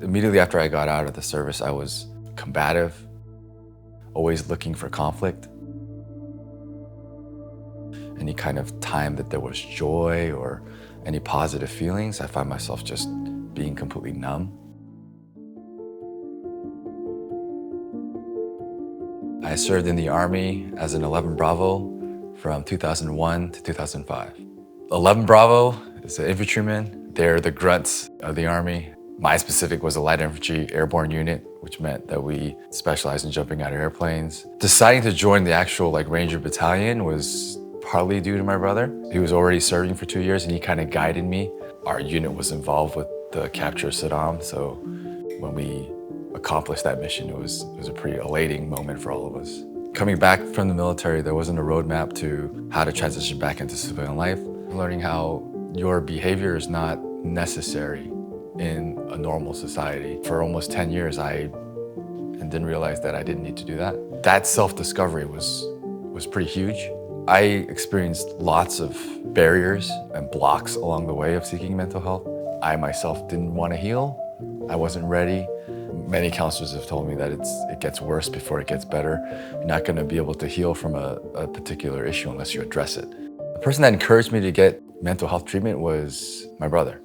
Immediately after I got out of the service, I was combative, always looking for conflict. Any kind of time that there was joy or any positive feelings, I find myself just being completely numb. I served in the Army as an 11 Bravo from 2001 to 2005. 11 Bravo is an infantryman. They're the grunts of the Army. My specific was a light infantry airborne unit, which meant that we specialized in jumping out of airplanes. Deciding to join the actual Ranger Battalion was partly due to my brother. He was already serving for 2 years and he kind of guided me. Our unit was involved with the capture of Saddam, so when we accomplished that mission, it was a pretty elating moment for all of us. Coming back from the military, there wasn't a roadmap to how to transition back into civilian life. Learning how your behavior is not necessary in a normal society. For almost 10 years, I didn't realize that I didn't need to do that. That self-discovery was pretty huge. I experienced lots of barriers and blocks along the way of seeking mental health. I myself didn't want to heal. I wasn't ready. Many counselors have told me that it gets worse before it gets better. You're not going to be able to heal from a particular issue unless you address it. The person that encouraged me to get mental health treatment was my brother.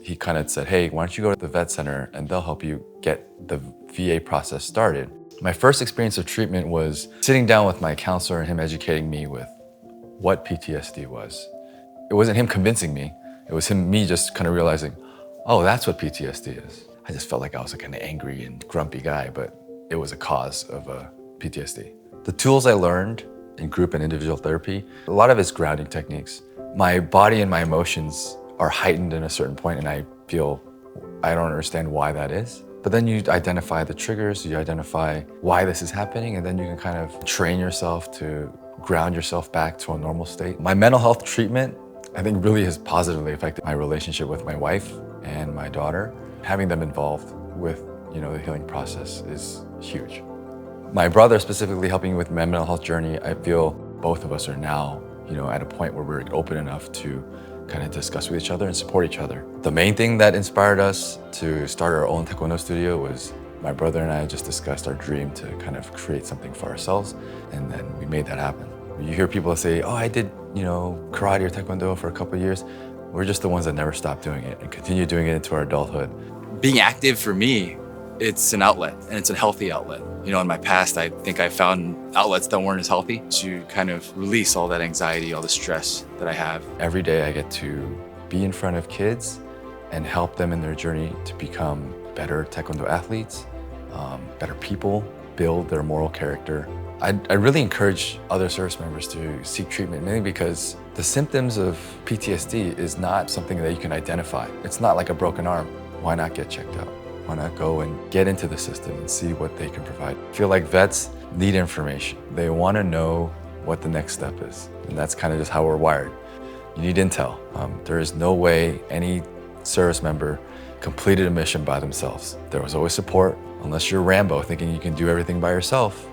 He kind of said, hey, why don't you go to the vet center and they'll help you get the VA process started. My first experience of treatment was sitting down with my counselor and him educating me with what PTSD was. It wasn't him convincing me. It was me just kind of realizing, oh, that's what PTSD is. I just felt like I was a kind of angry and grumpy guy, but it was a cause of PTSD. The tools I learned in group and individual therapy, a lot of it's grounding techniques. My body and my emotions are heightened in a certain point and I feel I don't understand why that is. But then you identify the triggers, you identify why this is happening, and then you can kind of train yourself to ground yourself back to a normal state. My mental health treatment, I think, really has positively affected my relationship with my wife and my daughter. Having them involved with the healing process is huge. My brother specifically helping me with my mental health journey, I feel both of us are now at a point where we're open enough to kind of discuss with each other and support each other. The main thing that inspired us to start our own taekwondo studio was my brother and I just discussed our dream to kind of create something for ourselves, and then we made that happen. You hear people say, oh, I did karate or taekwondo for a couple of years. We're just the ones that never stopped doing it and continue doing it into our adulthood. Being active for me, it's an outlet, and it's a healthy outlet. In my past, I think I found outlets that weren't as healthy to kind of release all that anxiety, all the stress that I have. Every day I get to be in front of kids and help them in their journey to become better taekwondo athletes, better people, build their moral character. I really encourage other service members to seek treatment, mainly because the symptoms of PTSD is not something that you can identify. It's not like a broken arm. Why not get checked out? Why not go and get into the system and see what they can provide? I feel like vets need information. They want to know what the next step is. And that's kind of just how we're wired. You need intel. There is no way any service member completed a mission by themselves. There was always support. Unless you're Rambo thinking you can do everything by yourself,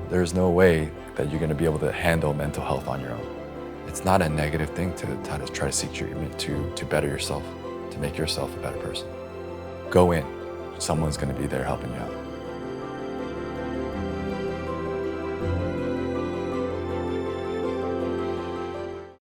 there's no way that you're going to be able to handle mental health on your own. It's not a negative thing to try to seek treatment to better yourself, to make yourself a better person. Go in. Someone's going to be there helping you out.